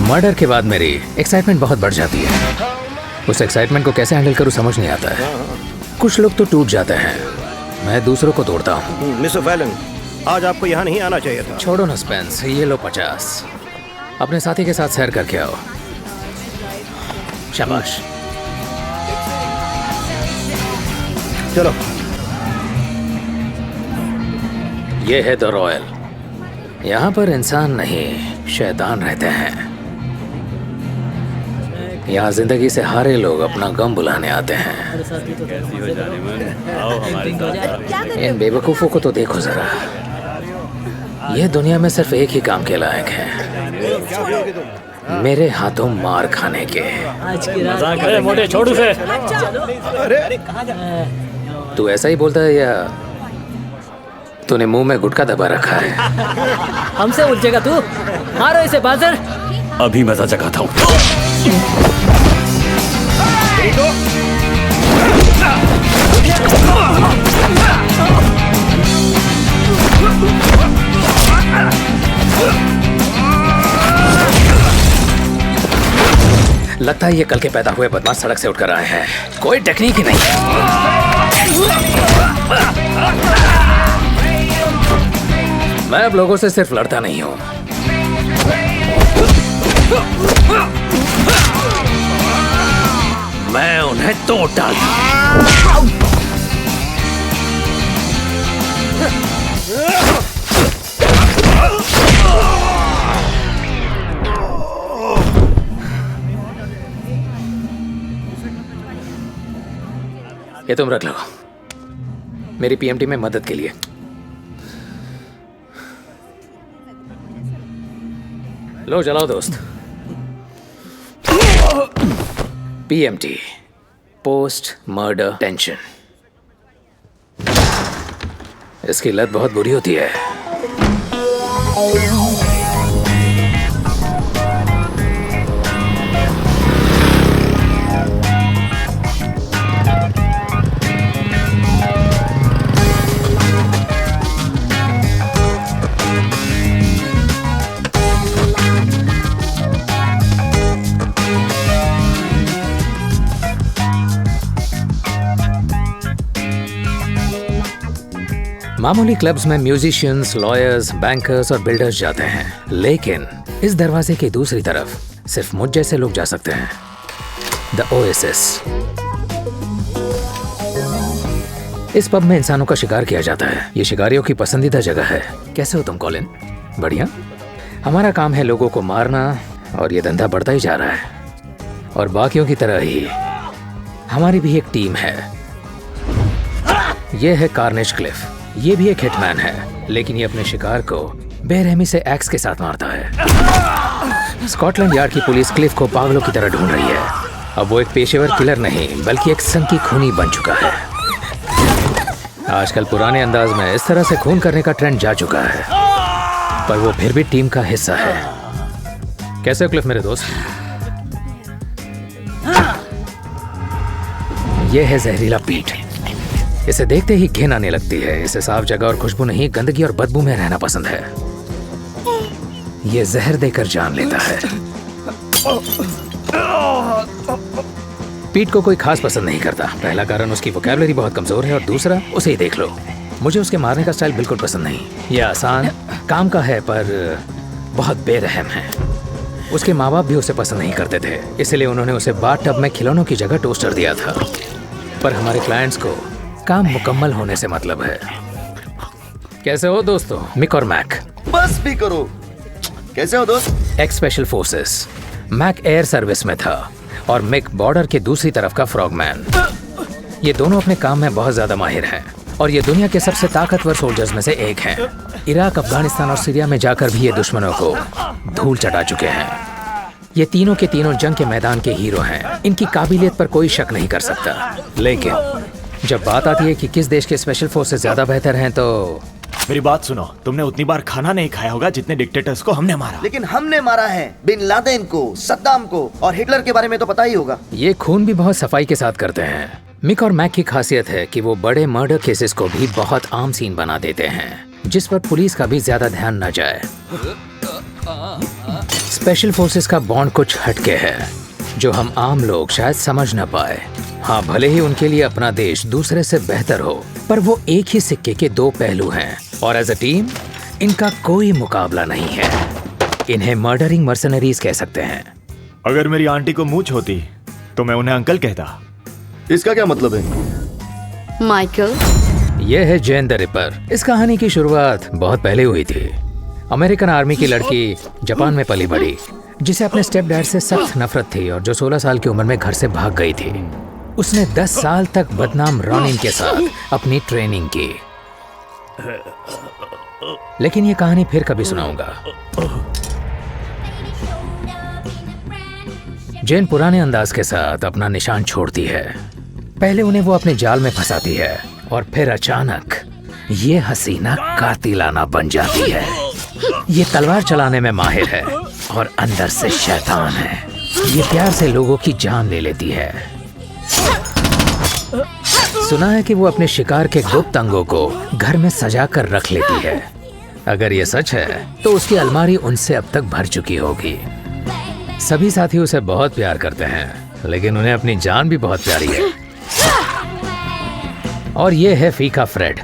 Murder के बाद मेरी एक्साइटमेंट बहुत बढ़ जाती है। उस एक्साइटमेंट को कैसे हैंडल करूं समझ नहीं आता है। कुछ लोग तो टूट जाते हैं, मैं दूसरों को तोड़ता हूँ। मिस्टर फैलन, आज आपको यहाँ नहीं आना चाहिए था। छोड़ो ना स्पेंस, ये लो 50। अपने साथी के साथ सैर करके आओ। शाबाश। चलो। ये है द रॉयल। यहाँ पर इंसान नहीं, शैतान रहते हैं। यहाँ जिंदगी से हारे लोग अपना गम बुलाने आते हैं। इन बेवकूफों को तो देखो जरा, ये दुनिया में सिर्फ एक ही काम के लायक है, मेरे हाथों मार खाने के। मजाक है मोटे, छोड़ उसे। तू ऐसा ही बोलता है या तूने मुंह में गुटखा दबा रखा है? हमसे उलझेगा तू? मारो इसे बाजर। अभी मजा जगाता हूँ। लगता है ये कल के पैदा हुए बदमाश सड़क से उठकर आए हैं। कोई टेक्निक ही नहीं मैं अब लोगों से सिर्फ लड़ता नहीं हूं, मैं उन्हें तोड़ डालता हूं। ये तुम रख लो, मेरी पीएमटी में मदद के लिए। लो जलाओ दोस्त। PMT, post murder tension. इसकी लत बहुत बुरी होती है। मामूली क्लब्स में म्यूजिशियंस, लॉयर्स, बैंकर्स और बिल्डर्स जाते हैं, लेकिन इस दरवाजे की दूसरी तरफ सिर्फ मुझ जैसे लोग जा सकते हैं। The oasis. इस पब में इंसानों का शिकार किया जाता है। ये शिकारियों की पसंदीदा जगह है। कैसे हो तुम कॉलिन? बढ़िया। हमारा काम है लोगों को मारना और ये धंधा बढ़ता ही जा रहा है। और बाकियों की तरह ही हमारी भी एक टीम है। ये है कार्नेज क्लिफ। ये भी एक हिटमैन है, लेकिन ये अपने शिकार को बेरहमी से एक्स के साथ मारता है। स्कॉटलैंड यार्ड की पुलिस क्लिफ को पागलों की तरह ढूंढ रही है। अब वो एक पेशेवर किलर नहीं, बल्कि एक सनकी खूनी बन चुका है। आजकल पुराने अंदाज में इस तरह से खून करने का ट्रेंड जा चुका है, पर वो फिर भी टीम का हिस्सा है। कैसे हो क्लिफ मेरे दोस्त? ये है जहरीला पीट। इसे देखते ही घिन आने लगती है। इसे साफ जगह और खुशबू नहीं, गंदगी और बदबू में रहना पसंद है। ये जहर देकर जान लेता है। पीट को कोई खास पसंद नहीं करता। पहला कारण उसकी वोकैबुलरी बहुत कमजोर है और दूसरा उसे ही देख लो। मुझे उसके मारने का स्टाइल बिल्कुल पसंद नहीं। ये आसान काम का है पर बहुत बेरहम है। उसके माँ बाप भी उसे पसंद नहीं करते थे, इसलिए उन्होंने उसे बाथ टब में खिलौनों की जगह टोस्टर दिया था। पर हमारे क्लाइंट्स को काम मुकम्मल होने से मतलब है। कैसे हो दोस्तों? मिक और मैक। बस भी करो। कैसे हो दोस्त? Ex special forces. Mac air service में था और मिक बॉर्डर के दूसरी तरफ का फ्रॉगमैन। ये दोनों अपने काम में बहुत ज्यादा माहिर हैं और ये दुनिया के सबसे ताकतवर सोल्जर्स में से एक हैं। इराक, अफगानिस्तान और सीरिया में जाकर भी ये दुश्मनों को धूल चटा चुके हैं। ये तीनों के तीनों जंग के मैदान के हीरो हैं। इनकी काबिलियत पर कोई शक नहीं कर सकता। लेकिन जब बात आती है कि किस देश के स्पेशल फोर्सेस ज्यादा बेहतर हैं, तो मेरी बात सुनो। तुमने उतनी बार खाना नहीं खाया होगा जितने डिक्टेटर्स को हमने मारा। लेकिन हमने मारा है बिन लादेन को, सद्दाम को और हिटलर के बारे में तो पता ही होगा। ये खून भी बहुत सफाई के साथ करते हैं। मिक और मैक की खासियत है कि वो बड़े मर्डर केसेस को भी बहुत आम सीन बना देते हैं, जिस पर पुलिस का भी ज्यादा ध्यान न जाए। स्पेशल फोर्सेस का बॉन्ड कुछ हटके है जो हम आम लोग शायद समझ ना पाए। हाँ, भले ही उनके लिए अपना देश दूसरे से बेहतर हो, पर वो एक ही सिक्के के दो पहलू हैं और एज अ टीम इनका कोई मुकाबला नहीं है। इन्हें मर्डरिंग मर्सनरीज कह सकते हैं। अगर मेरी आंटी को मूंछ होती तो मैं उन्हें अंकल कहता। इसका क्या मतलब है? माइकल, यह है जेन द रिपर। इस कहानी की शुरुआत बहुत पहले हुई थी। अमेरिकन आर्मी की लड़की जापान में पली बड़ी, जिसे अपने स्टेप डैड से सख्त नफरत थी और जो 16 साल की उम्र में घर से भाग गई थी। उसने 10 साल तक बदनाम रॉनिन के साथ अपनी ट्रेनिंग की। लेकिन ये कहानी फिर कभी सुनाऊंगा। जेन पुराने अंदाज के साथ अपना निशान छोड़ती है। पहले उन्हें वो अपने जाल में फंसाती है और फिर अचानक ये हसीना कातिलाना बन जाती है। ये तलवार चलाने में माहिर है और अंदर से शैतान है। ये प्यार से लोगों की जान ले लेती है। सुना है कि वो अपने शिकार के गुप्त अंगों को घर में सजा कर रख लेती है। अगर ये सच है तो उसकी अलमारी उनसे अब तक भर चुकी होगी। सभी साथी उसे बहुत प्यार करते हैं, लेकिन उन्हें अपनी जान भी बहुत प्यारी है। और ये है फीका फ्रेड।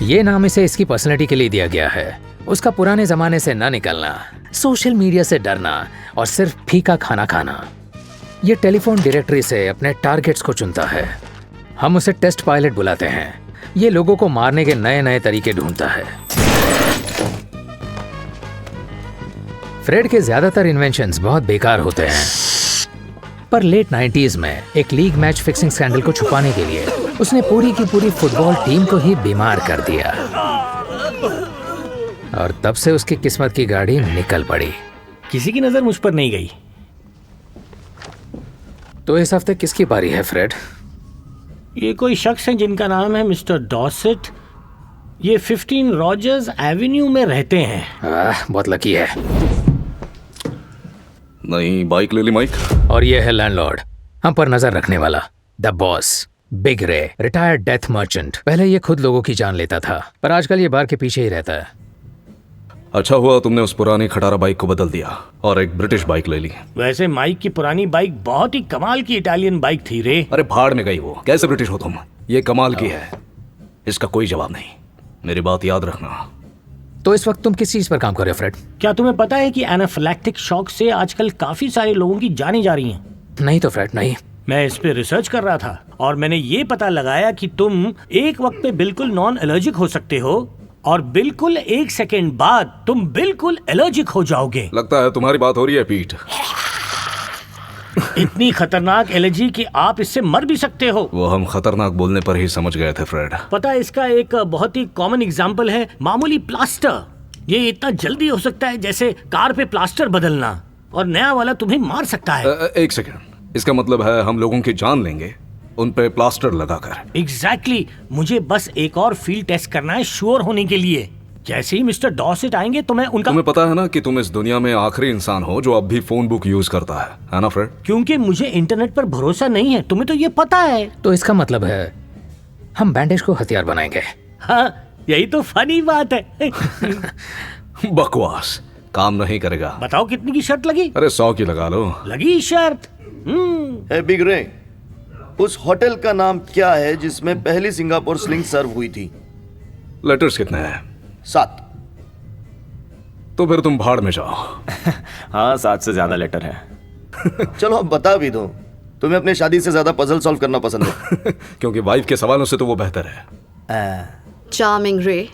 ये नाम इसे इसकी पर्सनैलिटी के लिए दिया गया है। उसका पुराने जमाने से न निकलना, सोशल मीडिया से डरना और सिर्फ फीका खाना खाना। ये टेलीफोन डायरेक्टरी से अपने टारगेट्स को चुनता है। हम उसे टेस्ट पायलट बुलाते हैं। ये लोगों को मारने के नए नए तरीके ढूंढता है। फ्रेड के ज्यादातर इन्वेंशंस बहुत बेकार होते हैं, पर लेट 90s में एक लीग मैच फिक्सिंग स्कैंडल को छुपाने के लिए उसने पूरी की पूरी फुटबॉल टीम को ही बीमार कर दिया। और तब से उसकी किस्मत की गाड़ी निकल पड़ी। किसी की नजर मुझ पर नहीं गई। तो इस हफ्ते किसकी बारी है फ्रेड? ये कोई शख्स है जिनका नाम है मिस्टर डॉसेट। ये 15 रॉजर्स एवेन्यू में रहते हैं। बहुत लकी है। नहीं, बाइक ले ली माइक। और ये है लैंडलॉर्ड, हम पर नजर रखने वाला, द बॉस, बिग रे, रिटायर्ड डेथ मर्चेंट। पहले ये खुद लोगों की जान लेता था, पर आजकल ये बार के पीछे ही रहता है। अच्छा हुआ तुमने उस पुरानी खटारा बाइक को बदल दिया और एक ब्रिटिश बाइक ले ली। वैसे माइक की पुरानी बाइक बहुत ही कमाल की इटालियन बाइक थी रे। अरे भाड़ में गई वो, कैसे ब्रिटिश हो तुम? ये कमाल की है, इसका कोई जवाब नहीं। मेरी बात याद रखना। तो इस वक्त तुम किस चीज पर काम कर रहे हो फ्रेड? क्या तुम्हें पता है कि एनाफिलैक्टिक शॉक से आजकल काफी सारे लोगों की जानें जा रही हैं? नहीं तो फ्रेड, नहीं। मैं इस पे रिसर्च कर रहा था और मैंने ये पता लगाया कि तुम एक वक्त पे बिल्कुल नॉन एलर्जिक हो सकते हो और बिल्कुल 1 सेकेंड बाद तुम बिल्कुल एलर्जिक हो जाओगे। लगता है तुम्हारी बात हो रही है पीठ। इतनी खतरनाक एलर्जी कि आप इससे मर भी सकते हो। वो हम खतरनाक बोलने पर ही समझ गए थे फ्रेड। पता है, इसका एक बहुत ही कॉमन एग्जांपल है मामूली प्लास्टर। ये इतना जल्दी हो सकता है जैसे कार पे प्लास्टर बदलना, और नया वाला तुम्हें मार सकता है। एक सेकंड, इसका मतलब है हम लोगों की जान लेंगे उन पे प्लास्टर लगाकर। एग्जैक्टली। मुझे बस एक और फील्ड टेस्ट करना है श्योर होने के लिए। जैसे ही मिस्टर डॉसेट आएंगे तो मैं उनका। तुम्हें पता है ना कि तुम इस दुनिया में आखिरी इंसान हो जो अब भी फोन बुक यूज करता है ना फ्रेड? क्योंकि मुझे इंटरनेट पर भरोसा नहीं है, तुम्हें तो ये पता है। तो इसका मतलब है हम बैंडेज को हथियार बनाएंगे। हाँ, यही तो फनी बात है। बकवास, काम नहीं करेगा। बताओ कितनी की शर्त लगी? अरे 100 की लगा लो। लगी शर्त। ए बिग रे, उस होटल का नाम क्या है जिसमें पहली सिंगापुर स्लिंग सर्व हुई थी? लेटर्स कितने हैं? 7। तो फिर तुम भाड़ में जाओ। हाँ, 7 से ज्यादा लेटर है। चलो अब बता भी दो, तुम्हें अपने शादी से ज्यादा पजल सॉल्व करना पसंद है। क्योंकि वाइफ के सवालों से तो वो बेहतर है। चार्मिंग रे,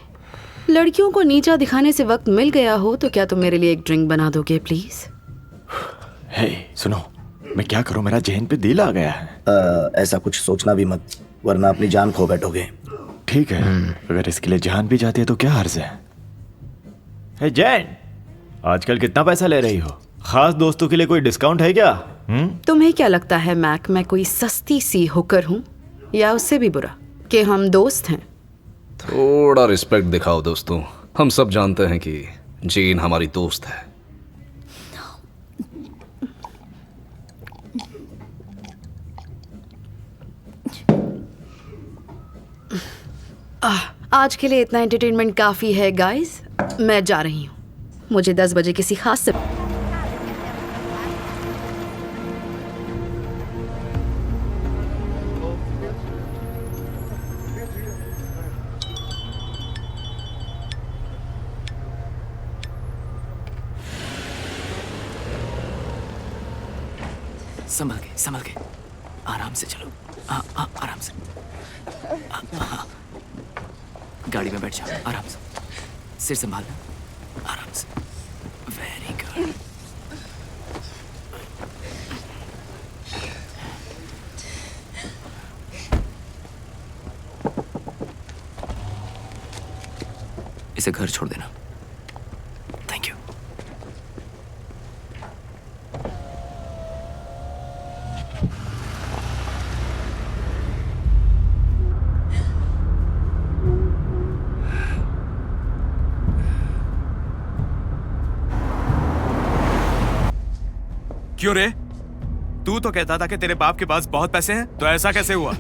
लड़कियों को नीचा दिखाने से वक्त मिल गया हो तो क्या तुम मेरे लिए एक ड्रिंक बना दोगे प्लीज? हे सुनो, मैं क्या करूं, मेरा जहन पे दिल आ गया है। ऐसा कुछ सोचना भी मत, वरना अपनी जान खो बैठोगे। ठीक है, अगर इसके लिए जान भी जाती है तो क्या हर्ज है। हे जैन, आजकल कितना पैसा ले रही हो? खास दोस्तों के लिए कोई डिस्काउंट है क्या? तुम्हें क्या लगता है मैक, मैं कोई सस्ती सी होकर हूँ, या उससे भी बुरा कि हम दोस्त हैं? थोड़ा रिस्पेक्ट दिखाओ दोस्तों। हम सब जानते हैं कि जीन हमारी दोस्त है। आज के लिए इतना एंटरटेनमेंट काफी है गाइस, मैं जा रही हूँ। मुझे 10 बजे किसी खास से संभल के आराम से चलो। आराम से। हाँ, गाड़ी में बैठ जाओ आराम से। सिर संभालना आराम से। Very good. इसे घर छोड़ देना। Thank you. क्यों रे? तू तो कहता था कि तेरे बाप के पास बहुत पैसे हैं, तो ऐसा कैसे हुआ?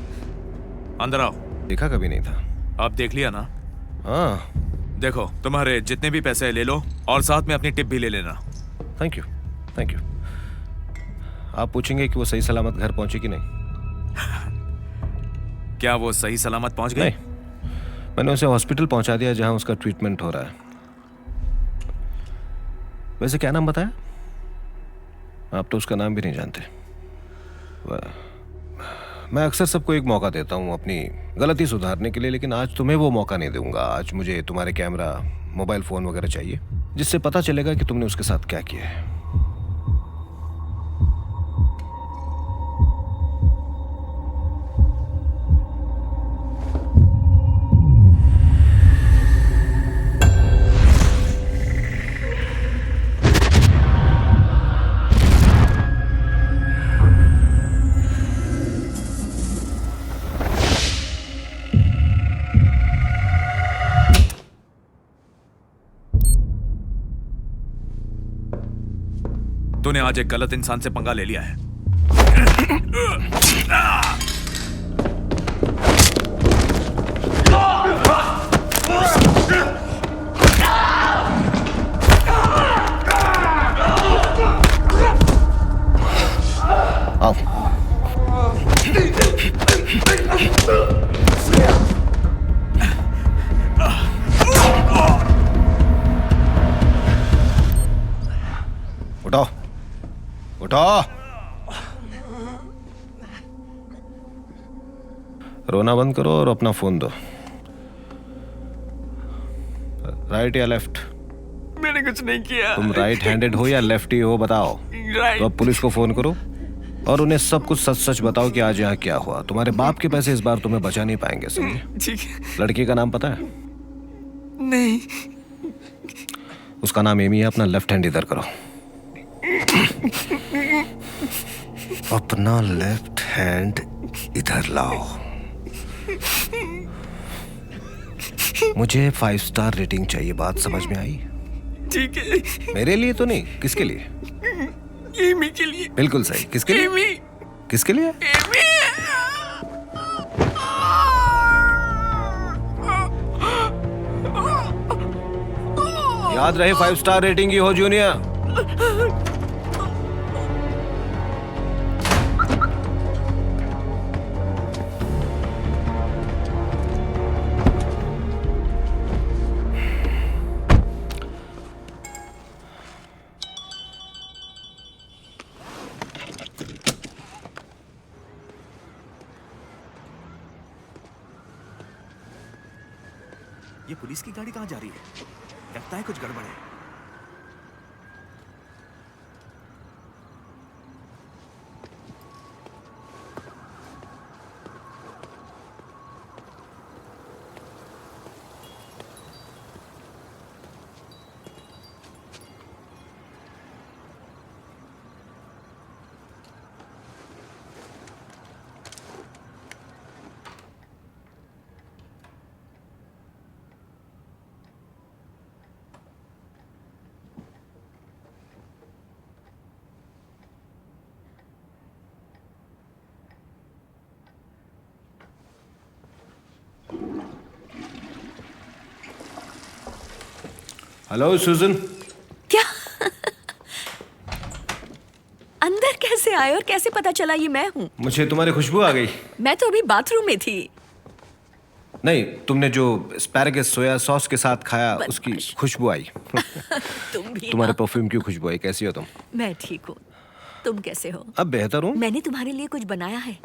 अंदर आओ। देखा कभी नहीं था। अब देख लिया ना? हाँ। देखो, तुम्हारे जितने भी पैसे ले लो और साथ में अपनी टिप भी ले लेना। Thank you, thank you. आप पूछेंगे कि वो सही सलामत घर पहुंचे कि नहीं? क्या वो सही सलामत पहुंच गए? नहीं, मैंने उसे हॉस्पिटल पहुंचा दिया जहां उसका ट्रीटमेंट हो रहा है। वैसे क्या नाम बताया? आप तो उसका नाम भी नहीं जानते। मैं अक्सर सबको एक मौका देता हूं अपनी गलती सुधारने के लिए, लेकिन आज तुम्हें वो मौका नहीं दूंगा। आज मुझे तुम्हारे कैमरा, मोबाइल फोन वगैरह चाहिए, जिससे पता चलेगा कि तुमने उसके साथ क्या किया है। तूने आज एक गलत इंसान से पंगा ले लिया है। आओ। उठो, उठो। रोना बंद करो और अपना फोन दो। राइट या लेफ्ट? मैंने कुछ नहीं किया। तुम राइट हैंडेड हो या लेफ्टी हो, बताओ। राइट। तो अब पुलिस को फोन करो और उन्हें सब कुछ सच सच बताओ कि आज यहाँ क्या हुआ। तुम्हारे बाप के पैसे इस बार तुम्हें बचा नहीं पाएंगे, समझे? ठीक है। लड़की का नाम पता है? नहीं। उसका नाम एमी है। अपना लेफ्ट हैंड इधर करो। अपना लेफ्ट हैंड इधर लाओ। मुझे 5 स्टार रेटिंग चाहिए। बात समझ में आई? ठीक है। मेरे लिए तो नहीं, किसके लिए? एमी के लिए। बिल्कुल सही। किसके लिए? एमी। किसके लिए? एमी। याद रहे 5 स्टार रेटिंग की हो जूनियर। ये पुलिस की गाड़ी कहाँ जा रही है? लगता है कुछ गड़बड़ है। हेलो सुजन, आए और कैसे पता चला ये मैं हूँ? मुझे तुम्हारी खुशबू आ गई। मैं तो अभी बाथरूम में थी। नहीं, तुमने जो एस्पैरागस सोया सॉस के साथ खाया उसकी खुशबू आई। तुम भी तुम्हारे हाँ। परफ्यूम की खुशबू आई। कैसी हो तुम? मैं ठीक हूँ। तुम कैसे हो? अब बेहतर हूँ। मैंने तुम्हारे लिए कुछ बनाया है।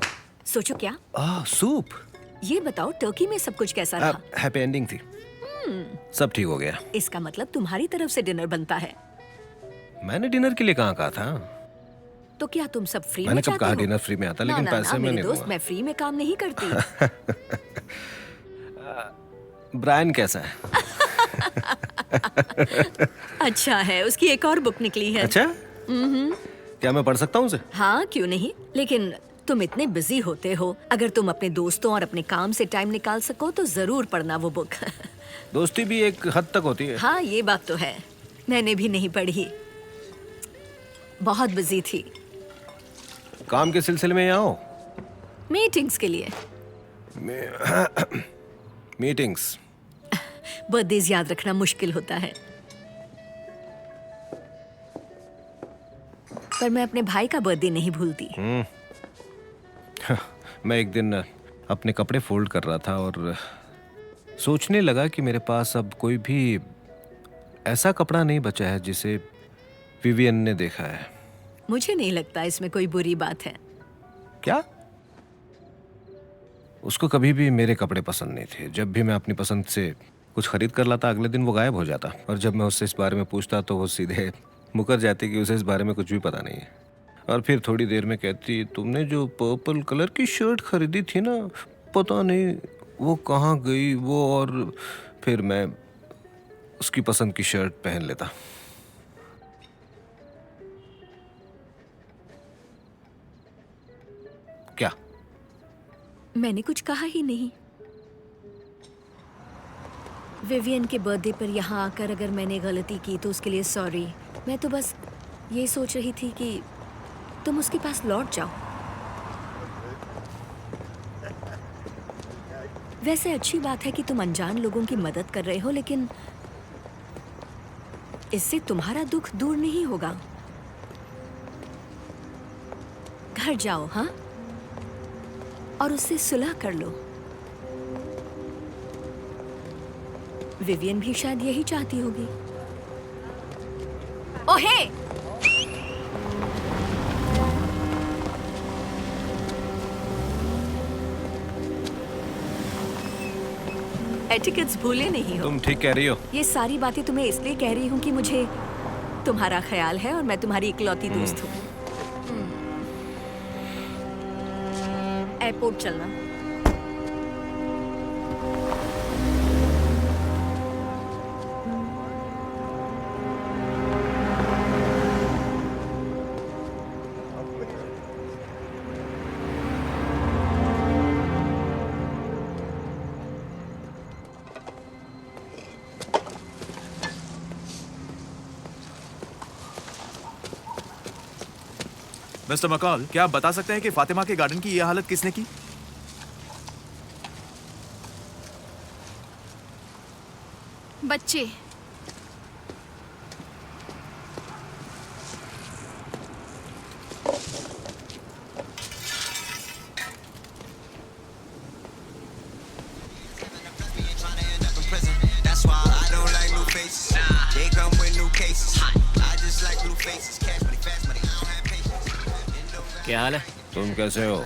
सोचो क्या? सूप। ये बताओ टर्की में सब कुछ कैसा रहा? हैप्पी एंडिंग थी। सब ठीक हो गया। इसका मतलब तुम्हारी तरफ से डिनर बनता है। मैंने डिनर के लिए कहाँ कहा था? तो क्या तुम सब फ्री मैंने में कब चाहते कहा हो? डिनर फ्री में आता, लेकिन ना, पैसे ना, मैं मेरे नहीं दोस्त, दूंगा। मैं फ्री में काम नहीं करती। ब्रायन कैसा है? अच्छा है, उसकी एक और बुक निकली है। अच्छा? क्या मैं पढ़ सकता हूँ उसे? हाँ, क्यों नहीं, लेकिन तुम इतने बिजी होते हो, अगर तुम अपने दोस्तों और अपने काम से टाइम निकाल सको तो जरूर पढ़ना वो बुक। दोस्ती भी एक हद तक होती है। हाँ, ये बात तो है। मैंने भी नहीं पढ़ी, बहुत बिजी थी। काम के सिलसिले में आओ। मीटिंग्स के लिए। मीटिंग्स। बर्थडेज याद रखना मुश्किल होता है, पर मैं अपने भाई का बर्थडे नहीं भूलती। मैं एक दिन अपने कपड़े फोल्ड कर रहा था और सोचने लगा कि मेरे पास अब कोई भी ऐसा कपड़ा नहीं बचा है जिसे विवियन ने देखा है। मुझे नहीं लगता इसमें कोई बुरी बात है। क्या? उसको कभी भी मेरे कपड़े पसंद नहीं थे। जब भी मैं अपनी पसंद से कुछ खरीद कर लाता, अगले दिन वो गायब हो जाता, और जब मैं उससे इस बारे में पूछता तो वो सीधे मुकर जाती कि उसे इस बारे में कुछ भी पता नहीं है। और फिर थोड़ी देर में कहती, तुमने जो पर्पल कलर की शर्ट खरीदी थी ना, पता नहीं वो कहाँ गई वो। और फिर मैं उसकी पसंद की शर्ट पहन लेता। क्या? मैंने कुछ कहा ही नहीं। विवियन के बर्थडे पर यहाँ आकर अगर मैंने गलती की तो उसके लिए सॉरी। मैं तो बस ये सोच रही थी कि तुम उसके पास लौट जाओ। वैसे अच्छी बात है कि तुम अनजान लोगों की मदद कर रहे हो, लेकिन इससे तुम्हारा दुख दूर नहीं होगा। घर जाओ, हाँ, और उससे सुलह कर लो। विवियन भी शायद यही चाहती होगी। ओहे! एटिकेट्स भूले नहीं हो। तुम ठीक कह रही हो। ये सारी बातें तुम्हें इसलिए कह रही हूँ कि मुझे तुम्हारा ख्याल है और मैं तुम्हारी इकलौती दोस्त हूँ। एयरपोर्ट चलना। मिस्टर मकॉल, क्या आप बता सकते हैं कि फातिमा के गार्डन की यह हालत किसने की? बच्चे। क्या हाल है? तुम कैसे हो?